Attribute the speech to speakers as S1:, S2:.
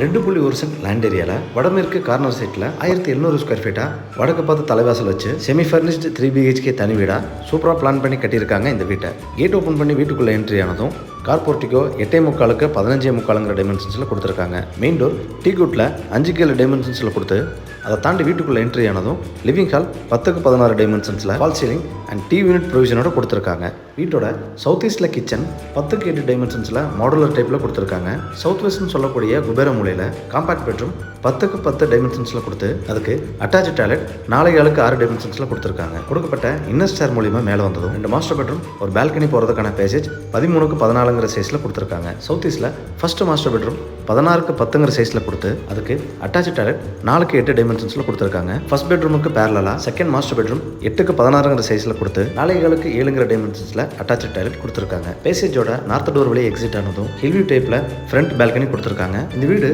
S1: 2.1 cent land ஏரியாவில் வடமேற்கு corner சைட்டில் 1700 ஸ்கொயர் ஃபீட்டாக வடக்கு பார்த்து தலைவாசல் வச்சு செமி ஃபர்னிஷ்டு 3 BHK தனி வீடாக சூப்பராக பிளான் பண்ணி கட்டியிருக்காங்க. இந்த வீட்டை கேட் ஓப்பன் பண்ணி வீட்டுக்குள்ளே என்ட்ரி ஆனதும் கார் போர்ட்டிகோ 8.75 15.75 டைமென்ஷன்ஸில் கொடுத்துருக்காங்க. மெயின் டோர் டீ குட்டில் 5 டைமென்ஷன்ஸில் கொடுத்து அதை தாண்டி வீட்டுக்குள்ளே என்ட்ரி ஆனதும் லிவிங் ஹால் 10x16 டைமென்ஷன்ஸில் false ceiling and TV unit ப்ரொவிஷனோட கொடுத்துருக்காங்க. வீட்டோட சவுத் ஈஸ்டில் கிச்சன் 10x8 டைமென்ஷன்ஸில் மாடுலர் டைப்பில் கொடுத்துருக்காங்க. சவுத் வெஸ்ட்னு சொல்லக்கூடிய குபேர மூலையில் காம்பாக்ட் பெட்ரூம் 10x10 டைமென்ஷன்ஸில் கொடுத்து அதுக்கு அட்டாச் டாய்லெட் 4x6 டைமென்ஷன்ஸில் கொடுத்துருக்காங்க. கொடுக்கப்பட்ட இன்னர் ஸ்டேர் மூலியமாக மேலே வந்ததும் 2 மாஸ்டர் பெட்ரூம் ஒரு பால்கனி போகிறதுக்கான பேசேஜ் 13x14 சைஸில் கொடுத்துருக்காங்க. சவுத் ஈஸ்டில் ஃபர்ஸ்ட் மாஸ்டர் பெட்ரூம் 16x10 சைஸில் கொடுத்து அதுக்கு அட்டாச் டாய்லெட் 4x8 டைமென்ஷன்ஸில் கொடுத்துருக்காங்க. ஃபர்ஸ்ட் பெட்ரூமுக்கு பேரலா செகண்ட் மாஸ்டர் பெட்ரூம் 8x16 சைஸில் கொடுத்து 4x7 டைமென்ஷன்ஸில் அட்டாச் டாய்லெட் கொடுத்துருக்காங்க. பேசேஜோட நார்த் டோர் வழியே எக்ஸிட் ஆனதும் ஹில்வியூ டைப்பில் ஃப்ரண்ட் பால்கனி கொடுத்துருக்காங்க. இந்த வீடு